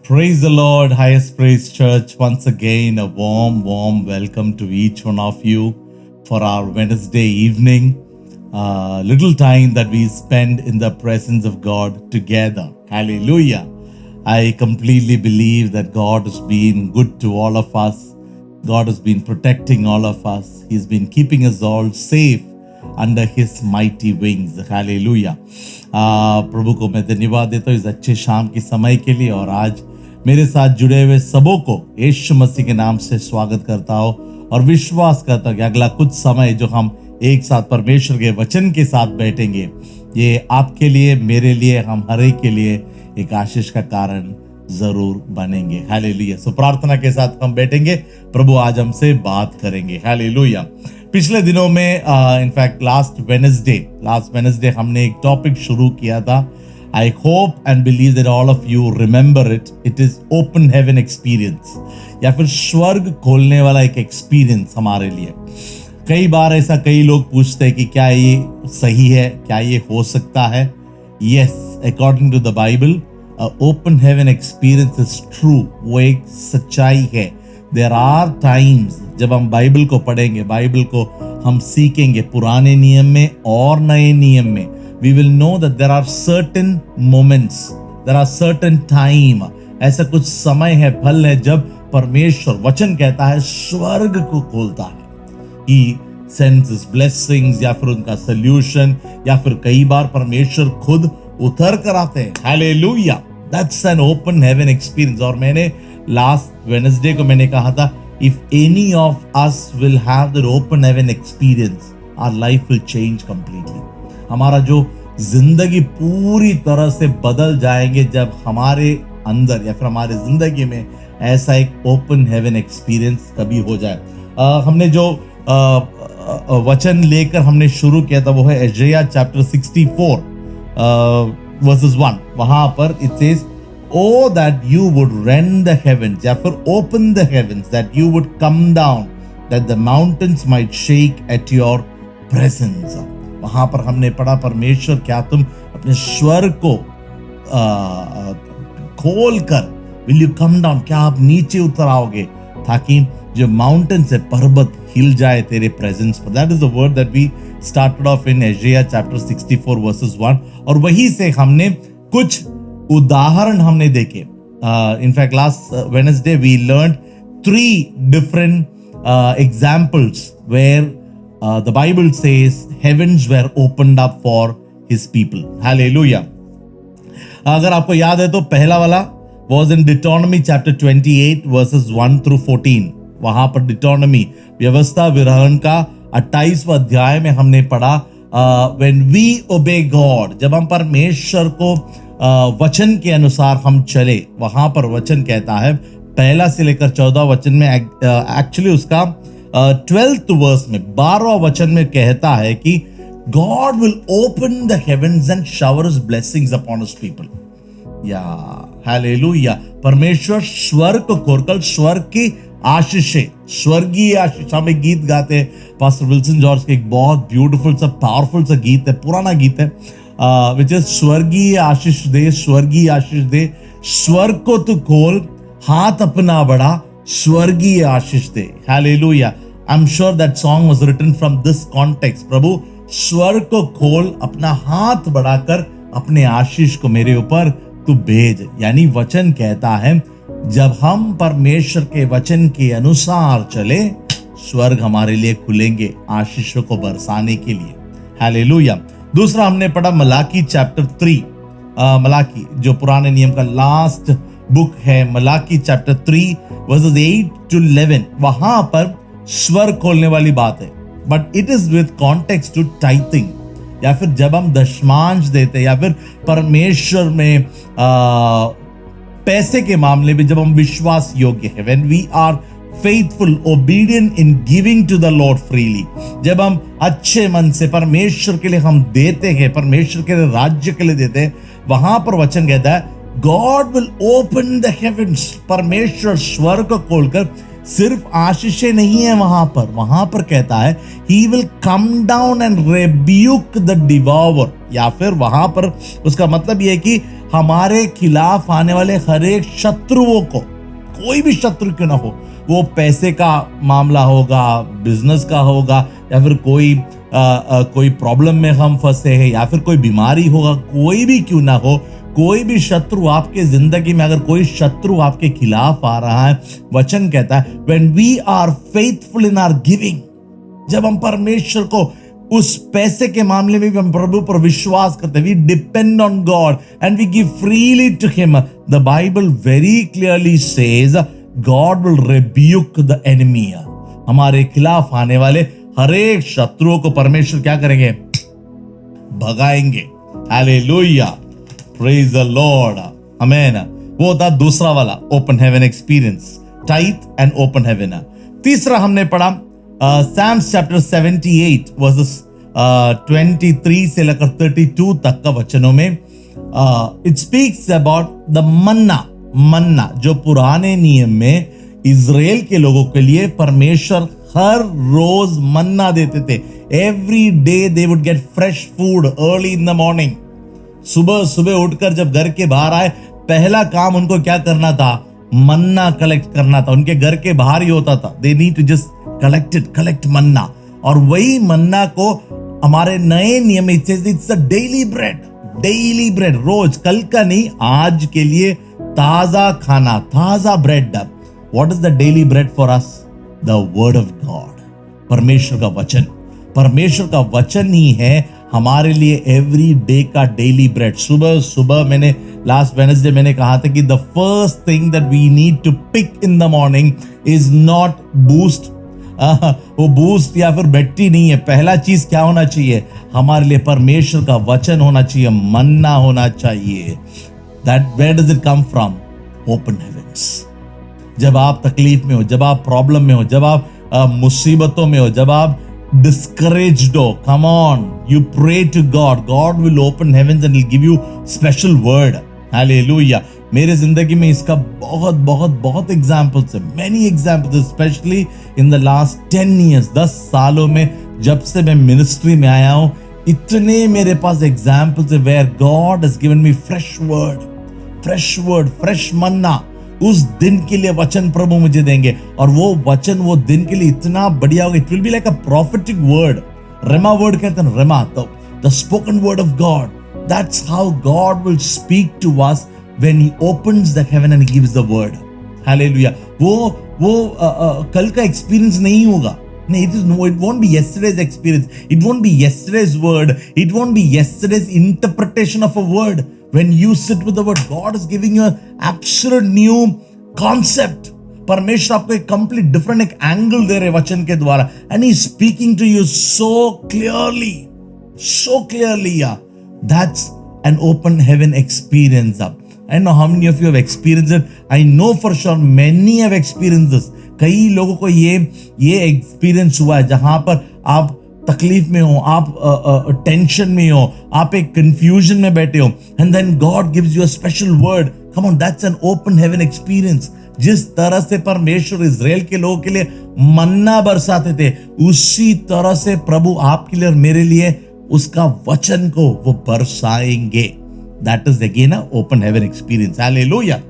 Praise the Lord, Highest Praise Church. Once again, a warm welcome to each one of you for our Wednesday evening. Little time that we spend in the presence of God together. Hallelujah. I completely believe that God has been good to all of us. God has been protecting all of us. He's been keeping us all safe under His mighty wings. Hallelujah. प्रभु को मैं धन्यवाद देता हूँ इस अच्छे शाम के समय के लिए, और आज मेरे साथ जुड़े हुए सबों को यीशु मसीह के नाम से स्वागत करता हूँ और विश्वास करता हूँ कि अगला कुछ समय जो हम एक साथ परमेश्वर के वचन के साथ बैठेंगे, ये आपके लिए, मेरे लिए, हम हर एक के लिए एक आशीष का कारण जरूर बनेंगे। हालेलुया। सो प्रार्थना के साथ हम बैठेंगे, प्रभु आज हमसे बात करेंगे। हालेलुया। पिछले दिनों में इनफैक्ट लास्ट वेनेसडे हमने एक टॉपिक शुरू किया था। I hope and believe that all of you remember it. It is open heaven experience, या फिर स्वर्ग खोलने वाला एक एक्सपीरियंस हमारे लिए। कई बार ऐसा कई लोग पूछते हैं कि क्या ये सही है, क्या ये हो सकता है? Yes, according to the Bible, open heaven experience is true. वो एक सच्चाई है। There are times जब हम बाइबल को पढ़ेंगे, बाइबल को हम सीखेंगे पुराने नियम में और नए नियम में, we will know that there are certain moments, there are certain time, ऐसा कुछ समय है, पल है जब परमेश्वर वचन कहता है स्वर्ग को खोलता है। He sends his blessings, या फिर उनका solution, या फिर कई बार परमेश्वर खुद उतर कर आते हैं। Hallelujah, that's an open heaven experience। और मैंने लास्ट वेडनेसडे को मैंने कहा था, if any of us will have that open heaven experience, our life will change completely। हमारा जो जिंदगी पूरी तरह से बदल जाएंगे जब हमारे अंदर या फिर हमारे जिंदगी में ऐसा एक ओपन हेवन एक्सपीरियंस कभी हो जाए। हमने जो वचन लेकर हमने शुरू किया था वो है यशायाह चैप्टर 64 वर्सेस 1। वहां पर it says, Oh that you would rend the heavens, या फिर open the heavens, that you would come down, that the mountains might shake at your presence। वहां पर हमने पढ़ा, परमेश्वर क्या तुम अपने स्वर को खोल कर, will you come down, क्या आप नीचे उतर आओगे ताकि जो माउंटेन्स है, पर्वत हिल जाए तेरे प्रेजेंस पर। That is the word that we started off in Isaiah chapter 64 verses 1। और वहीं से हमने कुछ उदाहरण हमने देखे। In fact last Wednesday we learned 3 different examples where the Bible says heavens were opened up for his people। Hallelujah। अगर आपको याद है तो पहला वाला was in Deuteronomy chapter 28 verses 1 through 14। वहां पर Deuteronomy व्यवस्था विवरण का 28वां अध्याय में हमने पढ़ा, when we obey God, जब हम परमेश्वर को वचन के अनुसार हम चले। वहां पर वचन कहता है, पहला से लेकर 14 वचन में, एक्चुअली उसका 12th वर्स में 12वां वचन में कहता है कि God will open the heavens and shower his blessings upon his people। या हालेलुया। परमेश्वर स्वर्ग को खोलकर स्वर्ग की आशीषें, स्वर्गीय आशीष, हम एक गीत गाते हैं, पास्टर विल्सन जॉर्ज के एक बहुत ब्यूटीफुल सा पावरफुल सा गीत है, पुराना गीत है, विच इज स्वर्गीय आशीष दे, स्वर्गीय आशीष दे, स्वर्ग को तू खोल, हाथ अपना बढ़ा, स्वर्गीय आशीष दे। Hallelujah. I am sure that song was written from this context. प्रभु स्वर्ग को खोल, अपना हाथ बढ़ाकर अपने आशीष को मेरे ऊपर तू भेज। यानी वचन कहता है जब हम परमेश्वर के वचन के अनुसार चले, स्वर्ग हमारे लिए खुलेंगे आशीषों को बरसाने के लिए। हालेलुया। दूसरा हमने पढ़ा मलाकी चैप्टर 3। मलाकी जो पुराने नियम का लास्ट बुक है, मलाकी चैप्टर 3 वर्सेस 8 to 11। वहां पर स्वर्ग खोलने वाली बात है, but it is with context to tithing, या फिर जब हम दशमांश देते, या फिर परमेश्वर में पैसे के मामले में जब हम विश्वास योग्य है, when we are faithful, obedient in giving to the Lord freely, जब हम अच्छे मन से परमेश्वर के लिए हम देते हैं, परमेश्वर के लिए राज्य के लिए देते हैं, वहां पर वचन कहता है God will open the heavens। परमेश्वर स्वर्ग को खोलकर सिर्फ आशीषें नहीं है वहां पर कहता है he will come down and rebuke the devourer, या फिर वहां पर उसका मतलब यह है कि हमारे खिलाफ आने वाले हर एक शत्रुओं को, कोई भी शत्रु क्यों ना हो, वो पैसे का मामला होगा, बिजनेस का होगा, या फिर कोई प्रॉब्लम में हम फंसे हैं, या फिर कोई बीमारी होगा, कोई भी क्यों ना हो, कोई भी शत्रु आपके जिंदगी में, अगर कोई शत्रु आपके खिलाफ आ रहा है, वचन कहता है when we are faithful in our giving, जब हम परमेश्वर को उस पैसे के मामले में भी हम प्रभु पर विश्वास करते हैं, we depend on God and we give freely to him, the Bible very clearly says God will rebuke the enemy. हमारे खिलाफ आने वाले हर एक शत्रुओं को परमेश्वर क्या करेंगे? भगाएंगे। Hallelujah, praise the Lord, amen. वो होता दूसरा वाला open heaven experience, tight and open heaven. तीसरा हमने पढ़ा Psalms chapter 78 verses 23 से लेकर 32 तक का वचनों में it speaks about the मन्ना जो पुराने नियम में इजराइल के लोगों के लिए परमेश्वर हर रोज मन्ना देते थे। Every day they would get fresh food early in the morning. सुबह सुबह उठकर जब घर के बाहर आए, पहला काम उनको क्या करना था? मन्ना कलेक्ट करना था। उनके घर के बाहर ही होता था। They need to just collect मन्ना। और वही मन्ना को हमारे नए नियम में इट्स अ डेली ब्रेड, रोज, कल का नहीं, आज के लिए ताजा खाना, ताजा bread. What is the daily bread for us? The word of God, परमेश्वर का वचन। परमेश्वर का वचन ही है हमारे लिए एवरी डे का डेली ब्रेड। सुबह सुबह मैंने लास्ट वेडनेसडे मैंने कहा था कि the first thing that we need to pick in the morning is not boost, वो बूस्ट या फिर बैटरी नहीं है। पहला चीज क्या होना चाहिए? हमारे लिए परमेश्वर का वचन होना चाहिए, मन्ना होना चाहिए। That where does it come from? Open heavens. जब आप तकलीफ में हो, जब आप प्रॉब्लम में हो, जब आप मुसीबतों में हो, जब आप discouraged हो, come on, you pray to God, God will open heavens and he'll give you special word. Hallelujah. मेरे जिंदगी में इसका बहुत बहुत बहुत एग्जाम्पल्स है, many examples, especially in the last 10 years, 10 सालों में जब से मैं मिनिस्ट्री में आया हूं, इतने मेरे पास एग्जाम्पल्स है where God has given me fresh word, fresh manna। उस दिन के लिए वचन प्रभु मुझे देंगे, और वो वचन वो दिन के लिए इतना बढ़िया होगा। It will be like a prophetic word. Rhema word कहते हैं, rhema, the spoken word of God. That's how God will speak to us when he opens the heaven and gives the word. Hallelujah. वो कल का experience नहीं होगा। It won't be yesterday's experience. It won't be yesterday's word. It won't be yesterday's interpretation of a word. When you sit with the word, God is giving you an absolute new concept. परमेश्वर आपको एक complete different एक angle दे रहे वचन के द्वारा, and He's speaking to you so clearly. Yeah, that's an open heaven experience. I know how many of you have experienced it. I know for sure many have experienced this. कई लोगों को ये experience हुआ है जहां पर आप तकलीफ में हो, आप टेंशन में हो, आप एक कंफ्यूजन में बैठे हो, and then God gives you a special word. Come on, that's an open heaven experience. जिस तरह से परमेश्वर इजराइल के लोगों के लिए मन्ना बरसाते थे, उसी तरह से प्रभु आपके लिए और मेरे लिए उसका वचन को वो बरसाएंगे। That is again a open heaven experience. Hallelujah.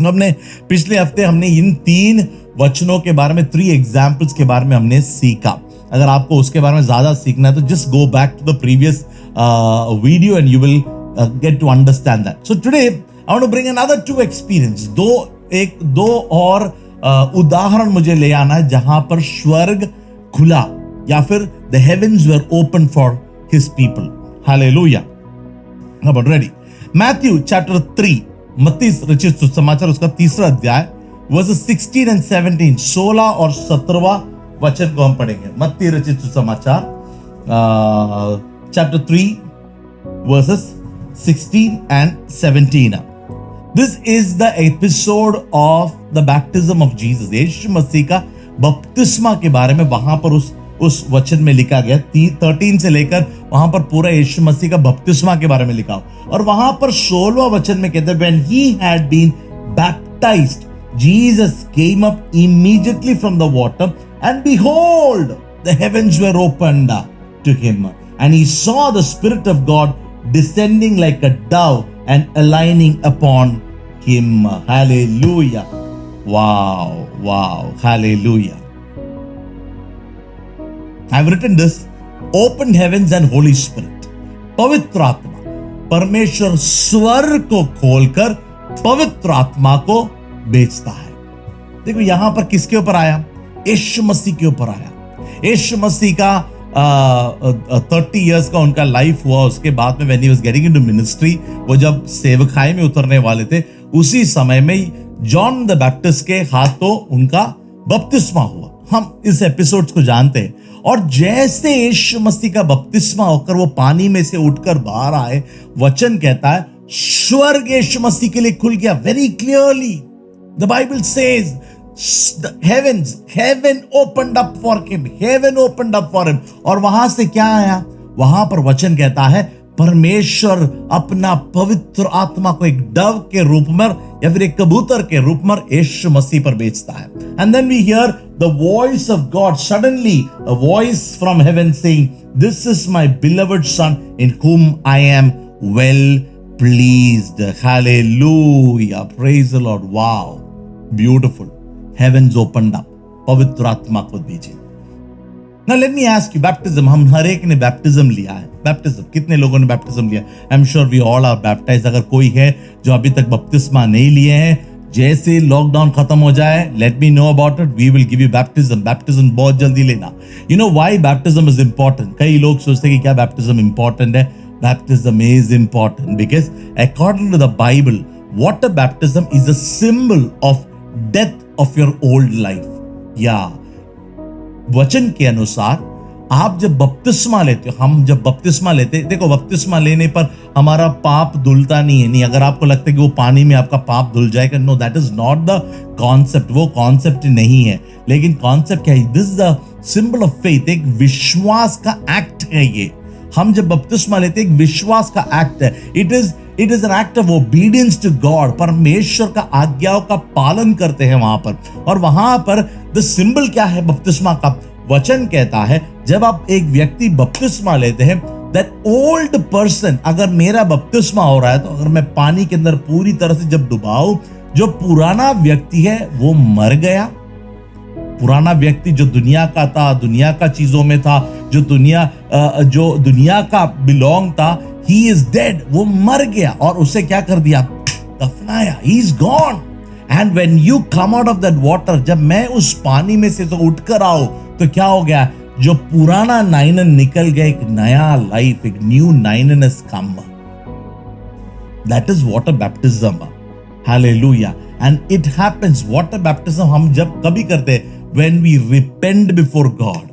हमने पिछले हफ्ते हमने इन 3 वचनों के बारे में, 3 एग्जाम्पल्स के बारे में हमने सीखा। अगर आपको उसके बारे में ज्यादा सीखना है तो just go back to the previous video and you will get to understand that. So today I want to bring another 2 experience. दो और उदाहरण मुझे ले आना है जहां पर स्वर्ग खुला या फिर the heavens were open for his people. Hallelujah. अब रेडी। मैथ्यू चैप्टर 3, मत्ती रचित सुसमाचार, उसका 3रा अध्याय, वर्सेस 16 and 17, 16 और 17वां वचन को हम पढ़ेंगे। मत्ती रचित सुसमाचार chapter 3 verses 16 and 17। This is the episode of the baptism of Jesus. यीशु मसीह का बपतिस्मा के बारे में वहां पर उस वचन में लिखा गया। 13 से लेकर वहां पर पूरा यीशु मसीह का बपतिस्मा के बारे में लिखा हो, और वहां पर 16वां वचन में कहते हैं, when he had been baptized, Jesus came up immediately from the water, and behold, the heavens were opened to him, and he saw the Spirit of God descending like a dove and aligning upon him. Hallelujah. Wow. Hallelujah. I've written this: open heavens and Holy Spirit. पवित्र आत्मा, परमेश्वर स्वर्ग को खोलकर पवित्र आत्मा को बेचता है। देखो यहां पर किसके ऊपर आया? यीशु मसीह के ऊपर आया। यीशु मसीह का 30 इयर्स का उनका लाइफ हुआ। उसके बाद में when he was getting into ministry, वो जब सेवकाई में उतरने वाले थे, उसी समय में जॉन द बैप्टिस्ट के हाथों उनका बपतिस्मा हुआ। हम इस एपिसोड को जानते हैं। और जैसे यीशु मसीह का बपतिस्मा होकर वो पानी में से उठकर बाहर आए, वचन कहता है स्वर्ग यीशु मसीह के लिए खुल गया। Very clearly the Bible says heaven opened up for him. Heaven opened up for him. और वहां से क्या आया? वहां पर वचन कहता है परमेश्वर अपना पवित्र आत्मा को एक डव के रूप में या फिर एक कबूतर के रूप में यीशु मसीह पर भेजता है। And then we hear the voice of God, suddenly a voice from heaven saying, "This is my beloved son in whom I am well pleased." Hallelujah. Praise the Lord. Wow. Beautiful. Heavens opened up. पवित्र आत्मा को भेजे। Now let me ask you, baptism, हम हर एक ने baptism लिया है। Baptism, कितने लोगों ने बैप्टिज्म लिया? I am sure we all are baptized. अगर कोई है जो अभी तक बपतिस्मा नहीं लिए हैं, जैसे लॉकडाउन खत्म हो जाए, let me know about it, we will give you baptism. Baptism बहुत जल्दी लेना। You know why baptism is important? कई लोग सोचते हैं कि क्या बैप्टिज्म इंपॉर्टेंट है? Baptism is important because according to the Bible, water baptism is a symbol of death of your old life. या वचन के अनुसार आप जब बपतिस्मा लेते हो, हम जब बपतिस्मा लेते हैं, देखो बपतिस्मा लेने पर हमारा पाप धुलता नहीं है। नहीं, अगर आपको लगता है कि वो पानी में आपका पाप धुल जाएगा, no, that is not the concept. वो कॉन्सेप्ट नहीं है। लेकिन कॉन्सेप्ट क्या है? This is the symbol of faith. एक विश्वास का एक्ट है ये। हम जब बपतिस्मा लेते हैं, एक विश्वास का एक्ट है। It is an act of obedience to God. परमेश्वर का आज्ञाओं का पालन करते हैं वहां पर। और वहां पर द सिंबल क्या है बपतिस्मा का? वचन कहता है जब आप एक व्यक्ति बपतिस्मा लेते हैं, दैट ओल्ड पर्सन, अगर मेरा बपतिस्मा हो रहा है तो अगर मैं पानी के अंदर पूरी तरह से जब डुबाऊं, जो पुराना व्यक्ति है वो मर गया। पुराना व्यक्ति जो दुनिया का था, दुनिया का चीजों में था, जो दुनिया का बिलोंग था, ही इज डेड, वो मर गया। और उसे क्या कर दिया? दफनाया। He is gone. And when you come out of that water, जब मैं उस पानी में से तो उठकर आओ, तो क्या हो गया? जो पुराना नाइनन निकल गया, एक नया लाइफ, एक न्यू नाइनन has come. That is water baptism. Hallelujah. And it happens, water baptism हम जब कभी करते हैं, when we repent before God,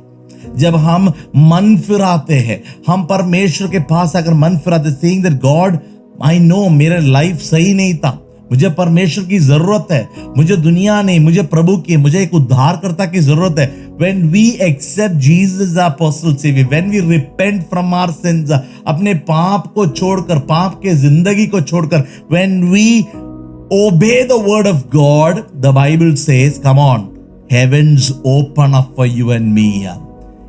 जब हम मन फिराते हैं, हम परमेश्वर के पास अगर मन फिराते, saying that God, I know मेरा लाइफ सही नहीं था, मुझे परमेश्वर की जरूरत है, मुझे दुनिया नहीं, मुझे प्रभु की, मुझे एक उद्धारकर्ता की जरूरत है। When we accept Jesus as our personal savior, when we repent from our sins, अपने पाप को छोड़कर, पाप के जिंदगी को छोड़कर, when we obey the word of God, the Bible says, come on, heavens open up for you and me.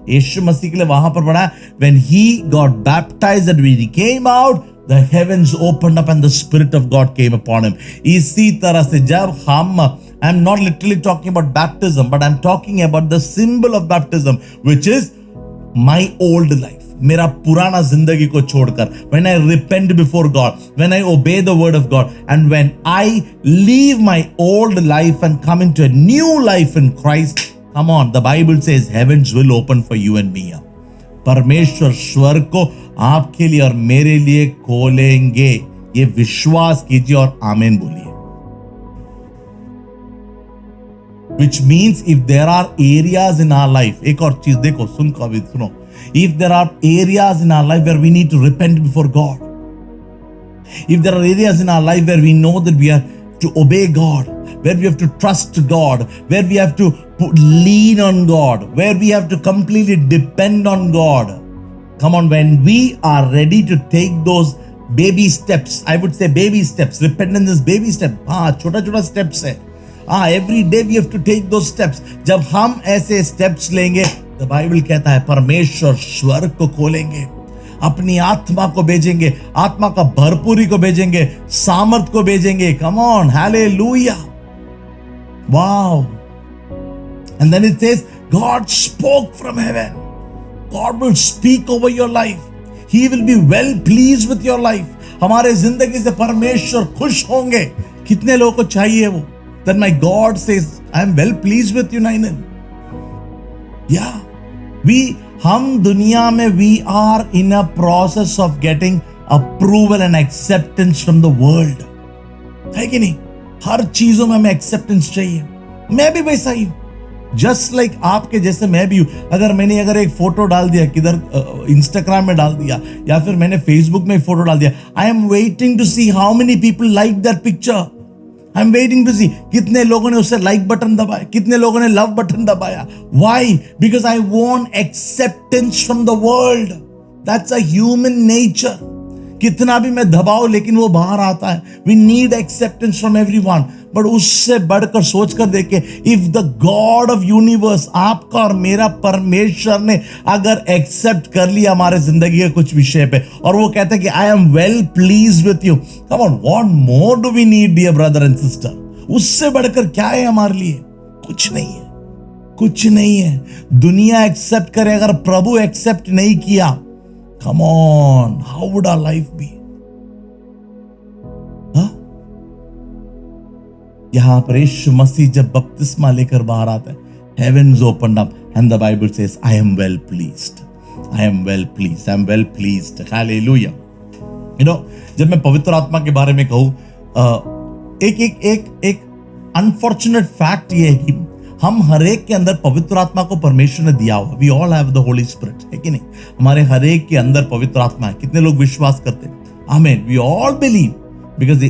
यीशु मसीह के लिए वहां पर पढ़ा, when he got baptized and when he came out, the heavens opened up and the Spirit of God came upon him. इसी तरह से जब हम, I'm not literally talking about baptism, but I'm talking about the symbol of baptism, which is my old life. मेरा पुराना जिंदगी को छोड़कर, when I repent before God, when I obey the word of God, and when I leave my old life and come into a new life in Christ, come on, the Bible says heavens will open for you and me. परमेश्वर स्वर्ग को आपके लिए और मेरे लिए खोलेंगे। ये विश्वास कीजिए और आमीन बोलिए। Which means if there are areas in our life, एक और चीज देखो, सुनो, if there are areas in our life where we need to repent before God, if there are areas in our life where we know that we are to obey God, where we have to trust God, where we have to lean on God, where we have to completely depend on God. Come on, when we are ready to take those baby steps, I would say baby steps, repentance is baby step. छोटा steps है। Every day we have to take those steps. जब हम ऐसे steps लेंगे, the Bible कहता है परमेश्वर स्वर्ग को खोलेंगे। अपनी आत्मा को भेजेंगे, आत्मा का भरपूरी को भेजेंगे, सामर्थ को भेजेंगे। Come on, hallelujah, wow. And then it says, God spoke from heaven. God will speak over your life. He will be well pleased with your life. हमारे जिंदगी से परमेश्वर खुश होंगे। कितने लोगों को चाहिए वो? Then my God says, I am well pleased with you, Nainan. Yeah, हम दुनिया में we are in a process of getting approval and acceptance from the world. है कि नहीं? हर चीजों में हमें acceptance चाहिए। मैं भी वैसा ही हूं, जस्ट लाइक आपके जैसे मैं भी हूं। अगर एक फोटो डाल दिया, किधर इंस्टाग्राम में डाल दिया, या फिर मैंने फेसबुक में फोटो डाल दिया, I am waiting to see how many people like that picture. I am waiting to see कितने लोगों ने उससे लाइक बटन दबाया, कितने लोगों ने लव बटन दबाया। Why? Because I want acceptance from the world. That's a human nature. कितना भी मैं दबाओ लेकिन वो बाहर आता है। We need acceptance from everyone. But उससे बढ़कर सोच कर देखे, if the God of universe, आपका और मेरा परमेश्वर ने अगर एक्सेप्ट कर लिया हमारे जिंदगी के कुछ विषय पे, और वो कहता है कि I am well pleased with you, come on, what more do we need dear brother and sister? उससे बढ़कर क्या है हमारे लिए? कुछ नहीं है, कुछ नहीं है। दुनिया एक्सेप्ट करे, अगर प्रभु एक्सेप्ट नहीं किया, come on, how would our life be? यहां पर यीशु मसीह जब बपतिस्मा लेकर बाहर आता है, heavens opened up and the Bible says, I am well pleased. I am well pleased. I am well pleased. Hallelujah. You know, जब मैं पवित्र आत्मा के बारे में कहूं, एक अनफॉर्चुनेट फैक्ट ये है कि हम हर एक के अंदर पवित्र आत्मा को परमेश्वर ने दिया हुआ। We all have the holy spirit, है कि नहीं? हमारे हर एक के अंदर पवित्र आत्मा है। कितने लोग विश्वास करते हैं? आमीन। वी ऑल बिलीव, बिकॉज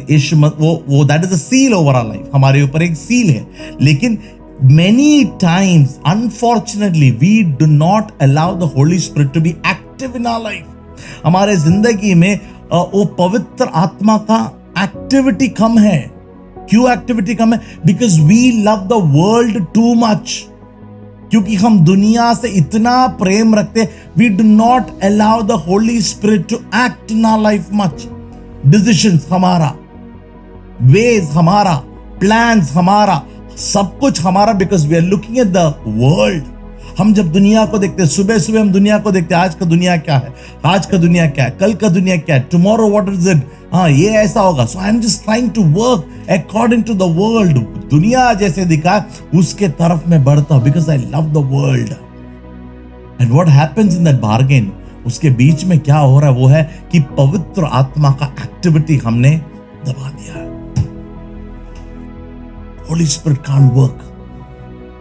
वो that is a seal over our life. हमारे ऊपर एक सील है। लेकिन many times unfortunately we do not allow the holy spirit to be active in our life. हमारे जिंदगी में वो पवित्र आत्मा का एक्टिविटी कम है। क्यों एक्टिविटी कम है? Because we love the world too much. क्योंकि हम दुनिया से इतना प्रेम रखते हैं, we do not allow the holy spirit to act in our life much. Decisions हमारा, वेज हमारा, प्लान्स हमारा, सब कुछ हमारा, because we are looking at the world. हम जब दुनिया को देखते हैं, सुबह सुबह हम दुनिया को देखते हैं, आज का दुनिया क्या है, आज का दुनिया क्या है, कल का दुनिया क्या है, टुमारो व्हाट इज इट, हाँ ये ऐसा होगा। So I am just trying to work according to the world. दुनिया जैसे दिखा उसके तरफ मैं बढ़ता हूं, because I love the world. And what happens in that bargain, उसके बीच में क्या हो रहा है? वो है कि पवित्र आत्मा का एक्टिविटी हमने दबा दिया। Holi spirit can't work.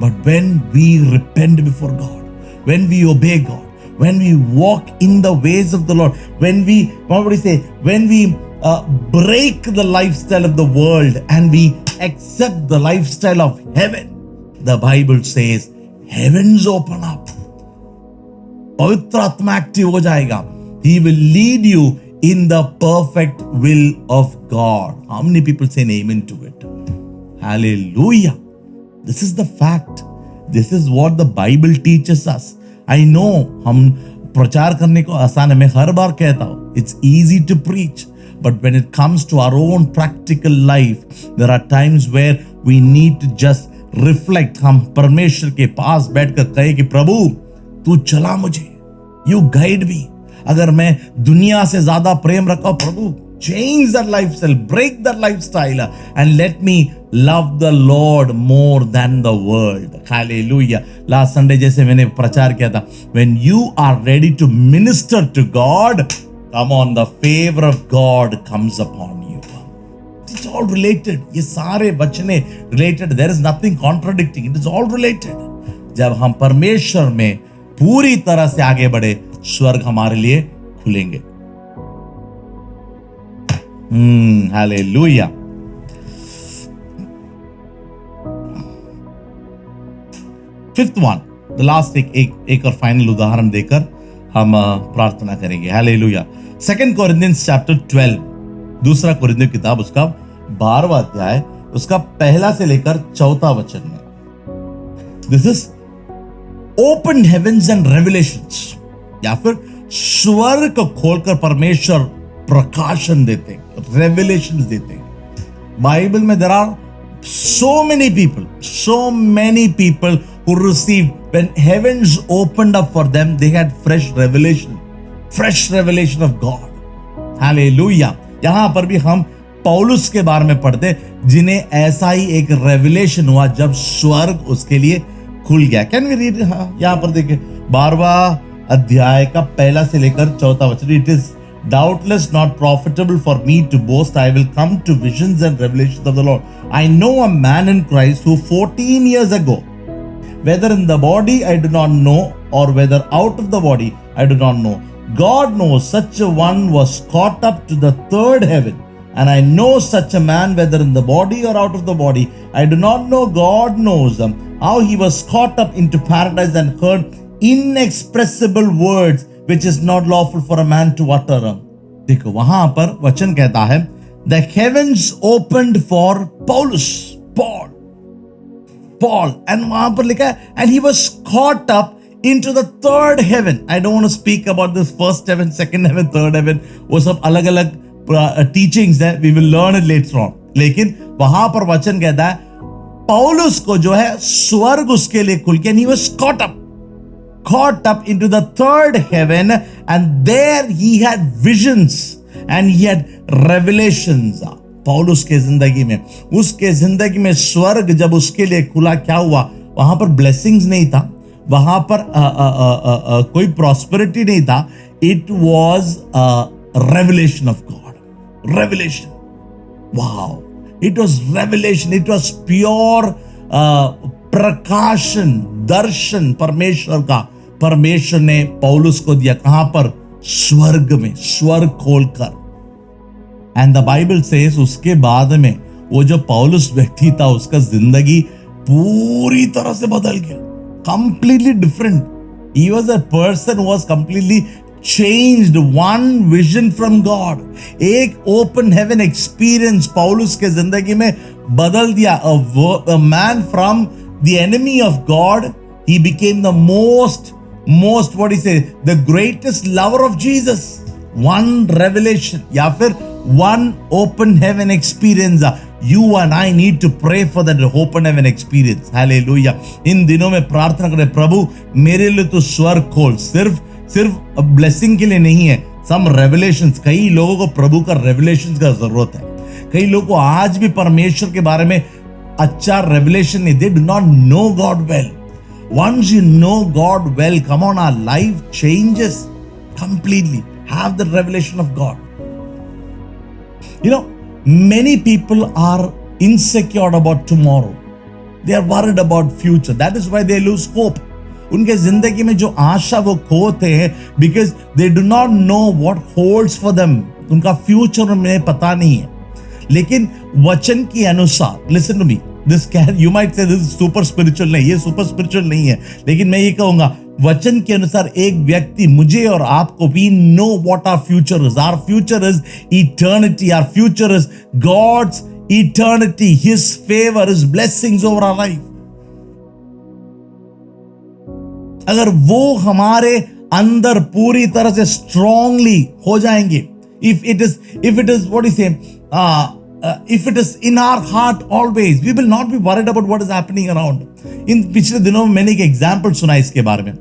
But when we repent before God, when we obey God, when we walk in the ways of the Lord, when we, what would he say, when we break the lifestyle of the world and we accept the lifestyle of heaven, the Bible says, heavens open up. पवित्र आत्मा active हो जाएगा. He will lead you in the perfect will of God. How many people say amen to it? Hallelujah. This is the fact. This is what the Bible teaches us. I know हम प्रचार करने को आसान है, मैं हर बार कहता हूँ, it's easy to preach, but when it comes to our own practical life, there are times where we need to just reflect. हम परमेश्वर के पास बैठकर कहे कि प्रभु तू चला मुझे, you guide me. अगर मैं दुनिया से ज्यादा प्रेम रखा, प्रभु change that lifestyle, break that lifestyle, and let me love the Lord more than the world. Hallelujah. Last Sunday जैसे मैंने प्रचार किया था, when you are ready to minister to God, come on, the favor of God comes upon you. It's all related. ये सारे वचने related. There is nothing contradicting. It is all related. जब हम परमेश्वर में पूरी तरह से आगे बढ़े, स्वर्ग हमारे लिए खुलेंगे. Hallelujah. Fifth one, the last एक और फाइनल उदाहरण देकर हम प्रार्थना करेंगे. Hallelujah. 2 Corinthians chapter 12, दूसरा कोरिन्थियों किताब उसका 12वां अध्याय, उसका पहला से लेकर 4वां वचन में. This is open heavens and revelations, या फिर स्वर्ग को खोलकर परमेश्वर प्रकाशन देते हैं, रेवलेशंस देते हैं। बाइबल में there are so many people who received, when heavens opened up for them, they had fresh revelation of God. Hallelujah. यहां पर भी हम पौलुस के बारे में पढ़ते जिन्हें ऐसा ही एक रेवलेशन हुआ जब स्वर्ग उसके लिए खुल गया। Can we read? यहां पर देखिए 12वां अध्याय का पहला से लेकर 4था वचन। It is doubtless not profitable for me to boast. I will come to visions and revelations of the Lord. I know a man in Christ who 14 years ago, whether in the body I do not know, or whether out of the body I do not know, God knows, such a one was caught up to the third heaven. And I know such a man, whether in the body or out of the body, I do not know, God knows how he was caught up into paradise and heard inexpressible words which is not lawful for a man to utter. देखो वहां पर वचन कहता है the heavens opened for Paul, and वहां पर लिखा है and he was caught up into the third heaven. I don't want to speak about this first heaven, second heaven, third heaven. वो सब अलग अलग teachings है, we will learn it later on. लेकिन वहां पर वचन कहता है पौलुस को जो है स्वर्ग उसके लिए खुल के, and he was caught up into the third heaven, and there he had visions and he had revelations. पौलुस के जिंदगी में, उसके जिंदगी में स्वर्ग जब उसके लिए खुला, क्या हुआ? वहां पर ब्लेसिंग्स नहीं था, वहां पर कोई प्रॉस्पेरिटी नहीं था. It was revelation of God. Revelation, wow, it was revelation, it was pure प्रकाशन, दर्शन परमेश्वर का. परमेश्वर ने पौलुस को दिया. कहां पर? स्वर्ग में, स्वर्ग खोलकर. एंड द बाइबल सेज उसके बाद में वो जो पौलुस व्यक्ति था उसका जिंदगी पूरी तरह से बदल गया. Completely different. He was a person was completely changed. One vision from God, एक open heaven experience पौलुस के जिंदगी में बदल दिया. A man from the enemy of God, he became the most what he say, the greatest lover of Jesus. One revelation या फिर one open heaven experience. You and I need to pray for that open heaven experience. Hallelujah. इन दिनों में प्रार्थना करें, प्रभु मेरे लिए तो स्वर्ग खोल. सिर्फ ब्लेसिंग के लिए नहीं है, सम रेवलेशंस. कई लोगों को प्रभु का रेवलेशंस का जरूरत है. कई लोगों को आज भी परमेश्वर के बारे में अच्छा रेवलेशन नहीं. They do not know God well. Once you know God well, come on, our life changes completely. Have the revelation of God. You know, many people are insecure about tomorrow. They are worried about future. That is why they lose hope. उनके जिंदगी में जो आशा वो खोते हैं, because they do not know what holds for them. उनका future उन्हें पता नहीं है. लेकिन वचन के अनुसार, listen to me, this can, you might say this is super spiritual. नहीं, ये super spiritual नहीं है, लेकिन मैं ये कहूंगा वचन के अनुसार एक व्यक्ति, मुझे और आपको, we know what our future is. Our future is eternity. Our future is God's eternity, His favor, His blessings over our life. अगर वो हमारे अंदर पूरी तरह से स्ट्रांगली हो जाएंगे, if it is what do you say, if it is in our heart always, we will not be worried about what is happening around. इन पिछले दिनों में मैंने एक एग्जाम्पल सुना इसके बारे में.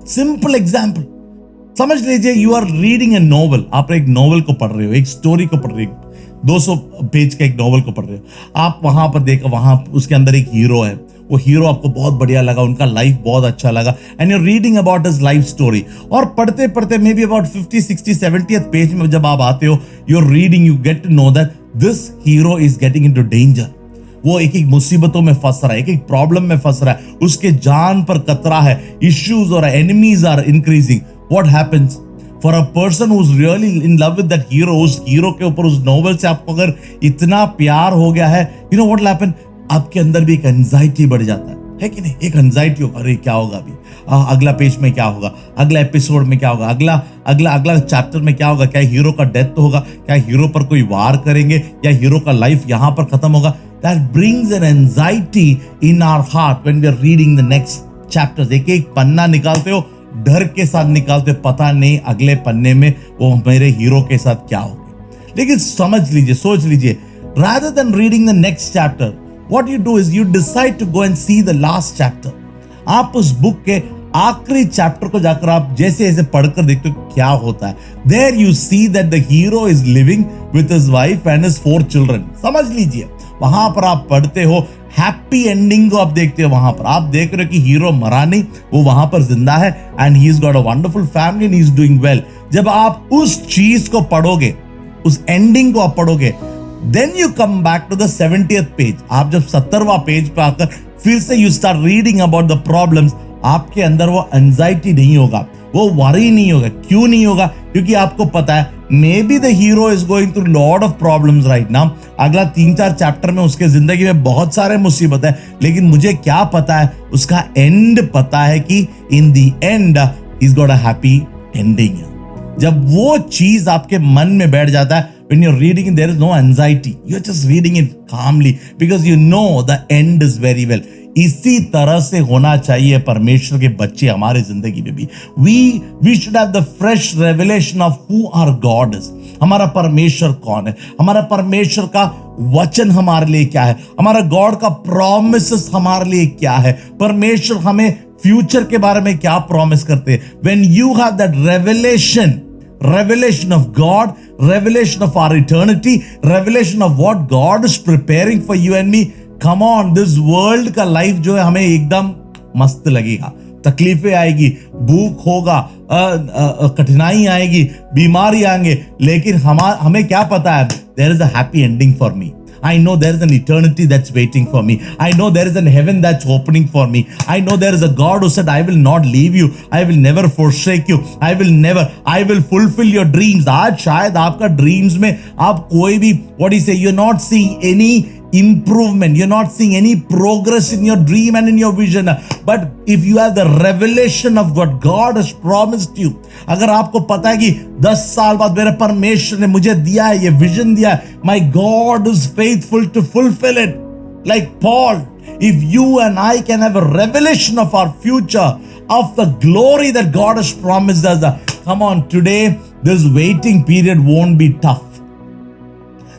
सिंपल एग्जाम्पल समझ लीजिए, you are reading a novel. आप एक नॉवल को पढ़ रहे हो, एक स्टोरी को पढ़ रहे हो, 200 पेज का एक नॉवल को पढ़ रहे हो. आप वहां पर देखो, वहां उसके अंदर एक हीरो है. वो हीरो आपको बहुत बढ़िया लगा, उनका लाइफ बहुत अच्छा लगा, and you are reading about his life story. और पढ़ते पढ़ते may be about 50, 60, 70th page में जब आप आते हो, you are reading, you get to know that this hero is getting into danger. वो एक एक मुसीबतों में फंस रहा है, एक एक प्रॉब्लम में फंस रहा है, उसके जान पर खतरा है, इश्यूज और enemies are increasing. What happens for a person who is really in love with that hero, उस हीरो के ऊपर, उस नोवेल से आपको अगर इतना प्यार हो गया है, you know what will happen, आपके अंदर भी एक एंजाइटी बढ़ जाता है कि नहीं? एक एंजाइटी होगा, अरे क्या होगा अभी, अगला पेज में क्या होगा, अगला एपिसोड में क्या होगा, अगला चैप्टर में क्या होगा, क्या हीरो का डेथ होगा, क्या हीरो पर कोई वार करेंगे, या हीरो का लाइफ यहां पर खत्म होगा. That brings an anxiety in our heart when we are reading the next chapters. एक एक पन्ना निकालते हो, डर के साथ निकालते, पता नहीं अगले पन्ने में वो मेरे हीरो के साथ क्या होगा। लेकिन समझ लीजिए, सोच लीजिए, rather than reading the next chapter, what you do is you decide to go and see the last chapter. आप उस बुक के आखिरी चैप्टर को जाकर आप जैसे ऐसे पढ़कर देखते हो क्या होता है। There you see that the hero is living with his wife and his 4 children. समझ लीजिए, वहां पर आप पढ़ते हो, हैप्पी एंडिंग को आप देखते हो। वहां पर आप देख रहे हो कि हीरो मरा नहीं, वो वहां पर जिंदा है and he is got a wonderful family and he is doing well. जब आप उस चीज को पढ़ोगे, उस एंडिंग को आप पढ़ोगे, then you come back to the 70th page. आप जब 70वां पेज पे आकर फिर से you start reading about the problems, आपके अंदर वो एंजाइटी नहीं होगा, वो वरी नहीं होगा। क्यों नहीं होगा? क्योंकि आपको पता है may be the hero is going through lot of problems right now. अगला 3-4 चैप्टर में उसके जिंदगी में बहुत सारे मुसीबत है, लेकिन मुझे क्या पता है, उसका एंड पता है कि in the end is got a happy ending. जब वो चीज आपके मन में बैठ जाता है, when you're reading it, there is no anxiety. You're just reading it calmly because you know the end is very well. इसी तरह से होना चाहिए परमेश्वर के बच्चे हमारे जिंदगी में भी। We should have the fresh revelation of who our God is. हमारा परमेश्वर कौन है, हमारा परमेश्वर का वचन हमारे लिए क्या है, हमारा गॉड का प्रॉमिसेस हमारे लिए क्या है, परमेश्वर हमें फ्यूचर के बारे में क्या प्रॉमिस करते हैं। When you have that revelation of God, revelation of our eternity, revelation of what God is preparing for you and me, come on, this world का लाइफ जो है हमें एकदम मस्त लगेगा। तकलीफें आएगी, भूख होगा, कठिनाई आएगी, बीमारी आएंगे, लेकिन हमें क्या पता है, there is a happy ending for me. I know there is an eternity that's waiting for me. I know there is an heaven that's opening for me. I know there is a God who said, I will not leave you. I will never forsake you. I will fulfill your dreams. आज शायद आपका dreams में आप कोई भी, what do you say, you're not seeing any improvement. You're not seeing any progress in your dream and in your vision. But if you have the revelation of what God has promised you, अगर आपको पता है कि 10 साल बाद मेरे परमेश्वर ने मुझे दिया है, ये विजन दिया है, my God is faithful to fulfill it. Like Paul, if you and I can have a revelation of our future, of the glory that God has promised us, come on, today this waiting period won't be tough.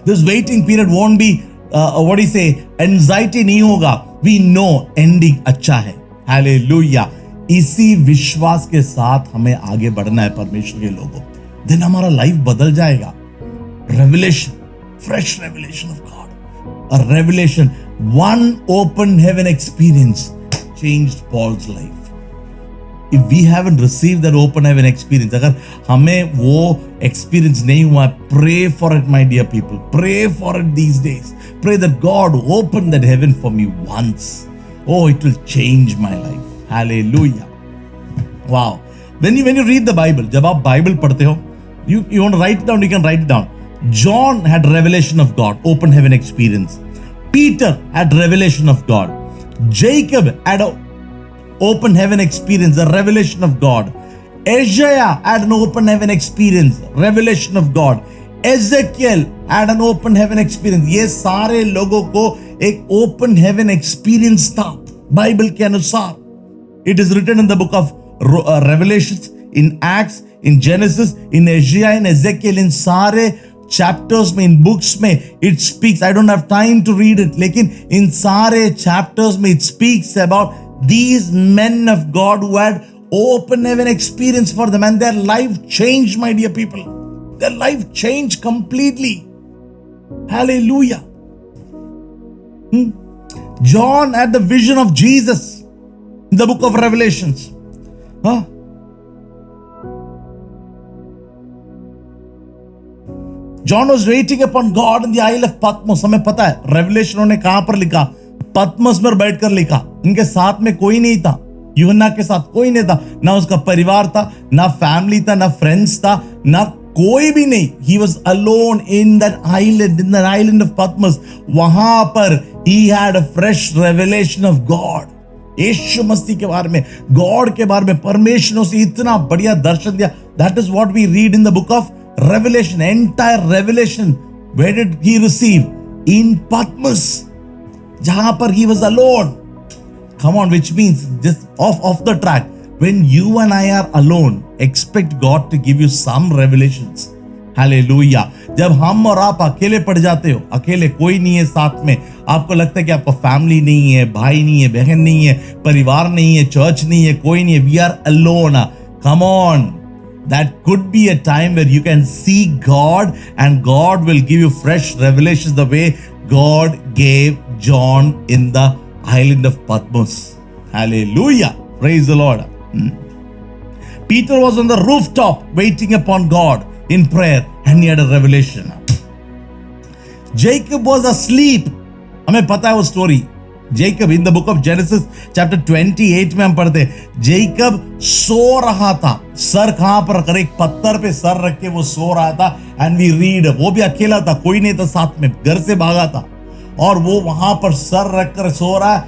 This waiting period won't be what do you say, anxiety नहीं होगा। We know ending अच्छा है। Hallelujah. इसी विश्वास के साथ हमें आगे बढ़ना है परमेश्वर के लोगों। देन हमारा लाइफ बदल जाएगा। Revelation, fresh revelation of God, a revelation, one open heaven experience changed Paul's life. If we haven't received that open heaven experience, अगर हमें वो experience नहीं हुआ, pray for it, my dear people. Pray for it these days. Pray that God open that heaven for me once. Oh, it will change my life. Hallelujah. Wow. When you read the Bible, जब आप Bible पढ़ते हो, you want to write it down, you can write it down. John had revelation of God, open heaven experience. Peter had revelation of God. Jacob had a open heaven experience, the revelation of God. Isaiah had an open heaven experience, revelation of God. Ezekiel had an open heaven experience. ये सारे लोगों को एक open heaven experience था Bible के अनुसार. It is written in the book of Revelations, in Acts, in Genesis, in Isaiah, in Ezekiel, in सारे chapters में, in books में it speaks. I don't have time to read it, लेकिन इन सारे chapters में it speaks about these men of God who had open heaven experience for them, and their life changed, my dear people. Their life changed completely. Hallelujah. John had the vision of Jesus in the book of Revelations. John was waiting upon God in the Isle of Patmos. हमें पता है revelation उन्होंने कहां पर लिखा, पद्मस पर बैठकर लिखा। इनके साथ में कोई नहीं था, यूहन्ना के साथ कोई नहीं था, ना उसका परिवार था, ना फैमिली था, ना फ्रेंड्स था, ना कोई भी नहीं। He was alone in that island of Patmos. वहां पर he had a fresh revelation of God. यीशु मसीह के बारे में, गॉड के बारे में, परमेश्वर ने उसे इतना बढ़िया दर्शन दिया। That is what we read in the book of Revelation. Entire revelation. Where did he receive? In Patmos, जहां पर he was alone. Come on, which means just off the track. when you and I are alone, expect God to give you some revelations. Hallelujah. जब हम और आप अकेले पड़ जाते हो, अकेले कोई नहीं है साथ में, आपको लगता है कि आपका फैमिली नहीं है, भाई नहीं है, बहन नहीं है, परिवार नहीं है, चर्च नहीं है, कोई नहीं है, we are alone. Come on, that could be a time where you can see God and God will give you fresh revelations the way God gave John in the island of Patmos. Hallelujah. Praise the Lord. Peter was on the rooftop waiting upon God in prayer and he had a revelation. Jacob was asleep. हमें पता है वो story. Jacob in the book of Genesis chapter 28 में हम पढ़ते हैं, Jacob सो रहा था, सर कहां पर रख, एक पत्थर पे सर रख के वो सो रहा था। एंड वी रीड, वो भी अकेला था, कोई नहीं था साथ में, घर से भागा था और वो वहां पर सर रख कर सो रहा है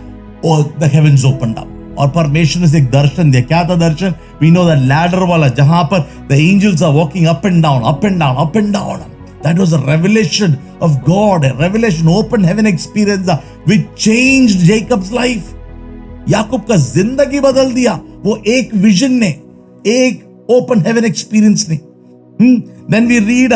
और द हेवंस ओपनड अप और परमेश्वर ने एक दर्शन दिया। क्या था दर्शन? वी नो दैट लैडर वाला, जहां पर the angels are walking up and down, up and down, up and down. That was a revelation of God, a revelation, open heaven experience which changed Jacob's life. याकूब का जिंदगी बदल दिया वो एक vision ने, एक ओपन हेवन एक्सपीरियंस ने। Then we read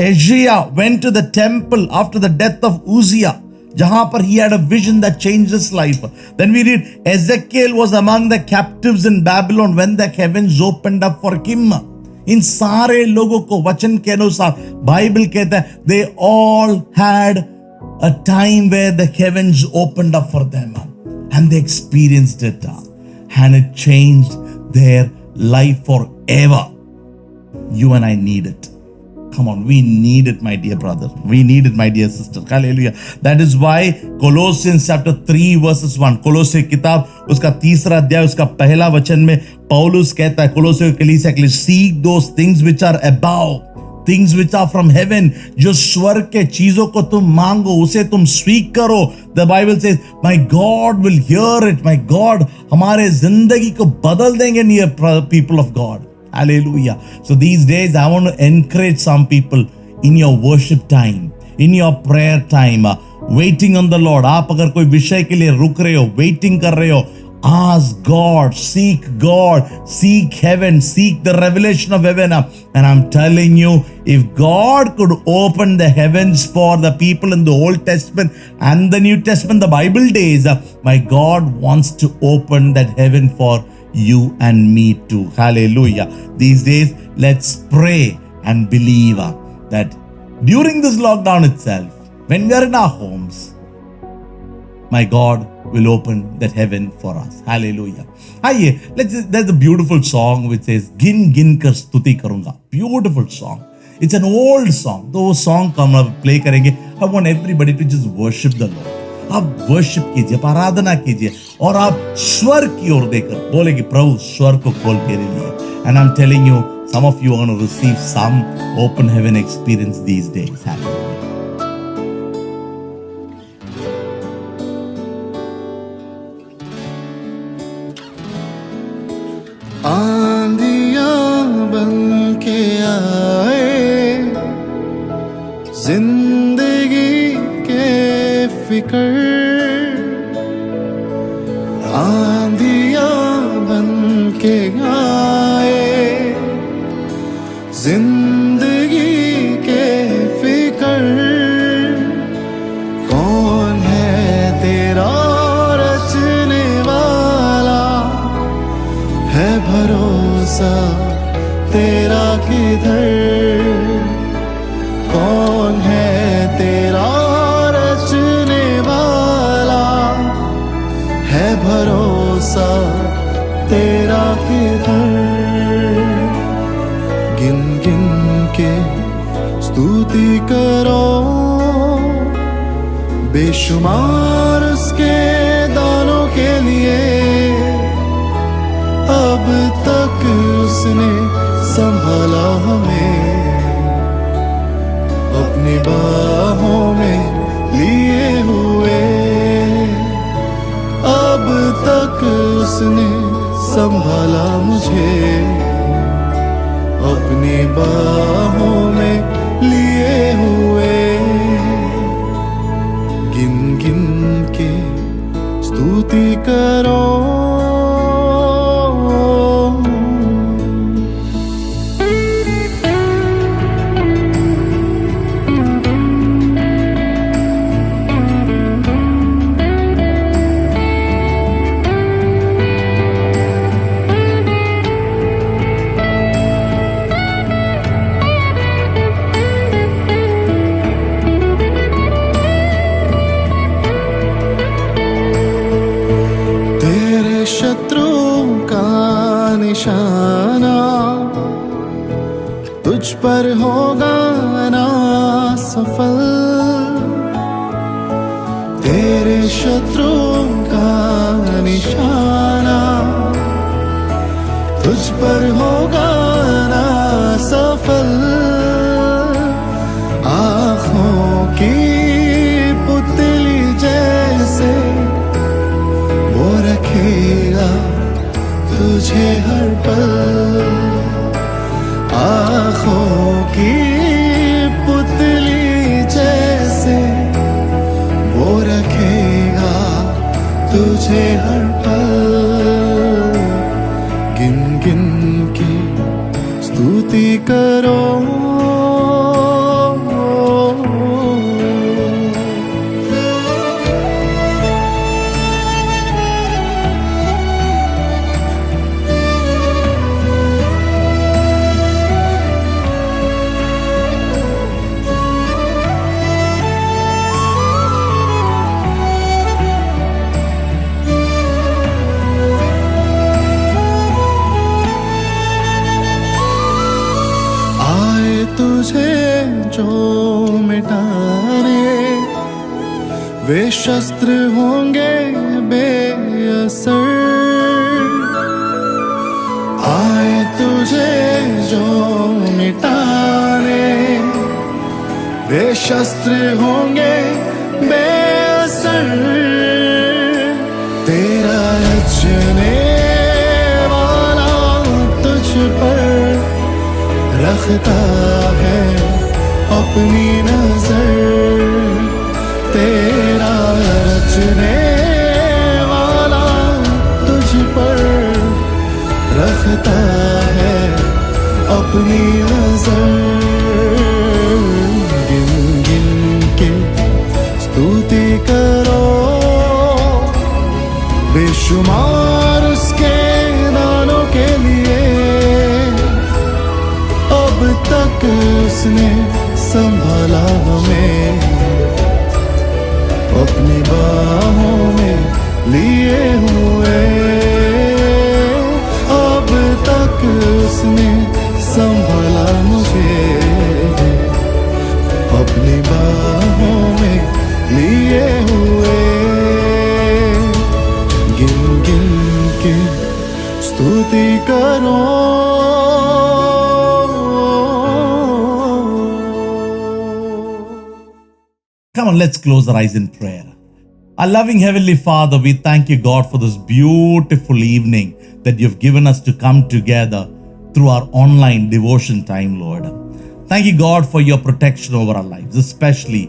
Ezra went to the temple after the death of Uzziah, जहां पर he had a vision that changed his life. Then we read Ezekiel was among the captives in Babylon when the heavens opened up for him. इन सारे लोगों को वचन के अनुसार Bible कहता है they all had a time where the heavens opened up for them and they experienced it and it changed their life forever. You and I need it. Come on, we need it, my dear brother. We need it, my dear sister. Hallelujah. That is why Colossians chapter 3 verses 1, कोलोसे किताब उसका 3रा अध्याय उसका पहला वचन में पौलुस कहता है कोलोसे कलीसिया के लिए, seek those things which are above, things which are from heaven, जो स्वर्ग के चीजों को तुम मांगो, उसे तुम स्वीक करो। The Bible says, my God will hear it. My God हमारे जिंदगी को बदल देंगे, near people of God. Hallelujah. So these days I want to encourage some people in your worship time, in your prayer time, waiting on the Lord. आप अगर कोई विषय के लिए रुक रहे हो, waiting कर रहे हो, ask God, seek heaven, seek the revelation of heaven. And I'm telling you, if God could open the heavens for the people in the Old Testament and the New Testament, the Bible days, my God wants to open that heaven for you and me too. Hallelujah. These days, let's pray and believe that during this lockdown itself, when we are in our homes, my God will open that heaven for us. Hallelujah. There's a beautiful song which says, Gin Gin Kar Stuti Karunga. Beautiful song. It's an old song. तो वो song को हम play करेंगे. I want everybody to just worship the Lord. आप worship कीजिए, आप आराधना कीजिए और आप स्वर की ओर देखकर बोले कि प्रभु स्वर को खोल के लिए। And I'm telling you, some of you are going to receive some open heaven experience these days. Hallelujah. आंधियां बन के आए जिंदगी के फिकर, आंधियां बन के आए जिंदगी के फिकर, कौन है तेरा रचने वाला, है भरोसा तेरा किधर, कौन है तेरा रचने वाला, है भरोसा तेरा किधर। गिन गिन के स्तुति करो, बेशुमार उसके दानों के लिए, अब तक उसने संभाला हमें, अपनी बाहों में लिए हुए, अब तक उसने संभाला मुझे, अपनी बाहों में लिए हुए। गिन गिन के स्तुति करो, पर होगा ना सफल, तेरे शत्रुओं का निशाना तुझ पर होगा ना सफल। आँखों की पुतली जैसे वो रखेगा तुझे हर पल, आँखों की पुतली जैसे वो रखेगा तुझे हर पल। गिन गिन के स्तुति करो, तुझे जो मिटाने वे शस्त्र होंगे बेअसर। आए तुझे जो मिटाने वे शस्त्र होंगे बेअसर। तेरा रचने वाला तुझ पर रखता है अपनी नजर। तेरा रचने वाला तुझ पर रखता है अपनी नजर। गिन गिन के स्तुति करो, बेशुमार उसके दानों के लिए। अब तक उसने संभाला हमें, अपनी बाहों में लिए हुए। अब तक उसने संभाला मुझे, अपनी बाहों में लिए हुए। गिन गिन के स्तुति करो। Come on, let's close our eyes in prayer. Our loving Heavenly Father, we thank you, God, for this beautiful evening that you've given us to come together through our online devotion time, Lord. Thank you, God, for your protection over our lives, especially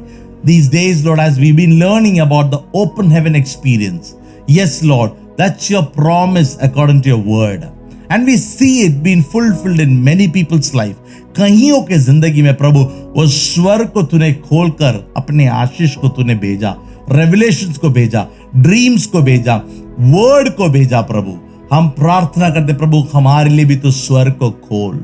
these days, Lord, as we've been learning about the open heaven experience. Yes, Lord, that's your promise according to your word. And we see it being fulfilled in many people's life. कईयों के जिंदगी में प्रभु वो स्वर को तूने खोलकर अपने आशीष को तूने भेजा, रेवलेशंस को भेजा, ड्रीम्स को भेजा, वर्ड को भेजा। प्रभु हम प्रार्थना करते प्रभु हमारे लिए भी तू स्वर को खोल,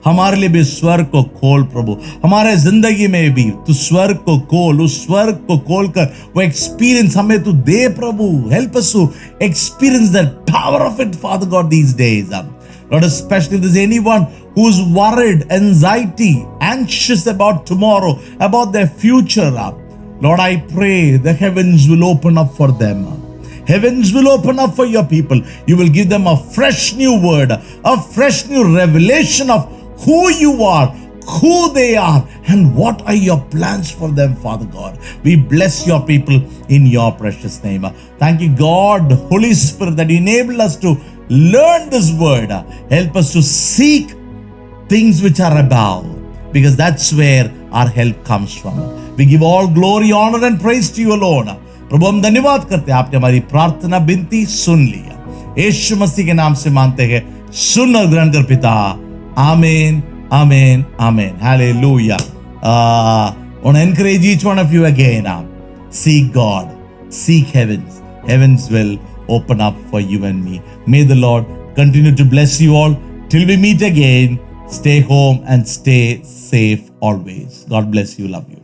हमारे लिए भी स्वर को खोल प्रभु। हमारे जिंदगी में भी तू स्वर को खोल, उस स्वर को खोलकर वो एक्सपीरियंस हमें तू दे प्रभु। Help us to experience the power of it, father God, these days. Lord, especially if there's anyone who's worried, anxious about tomorrow, about their future, Lord, I pray the heavens will open up for them. Heavens will open up for your people. You will give them a fresh new word, a fresh new revelation of who you are, who they are, and what are your plans for them, Father God. We bless your people in your precious name. Thank you, God, Holy Spirit, that you enable us to learn this word. Help us to seek things which are above, because that's where our help comes from. We give all glory, honor and praise to you alone. प्रभु हम धन्यवाद करते हैं, आपने हमारी प्रार्थना विनती सुन लिया। यीशु मसीह के नाम से मांगते हैं, सुन और ग्रहण कर पिता। आमीन, आमीन, आमीन। Hallelujah. I want to encourage each one of you again. Seek God, seek heavens. Heavens will open up for you and me. May the Lord continue to bless you all. Till we meet again, stay home and stay safe always. God bless you. Love you.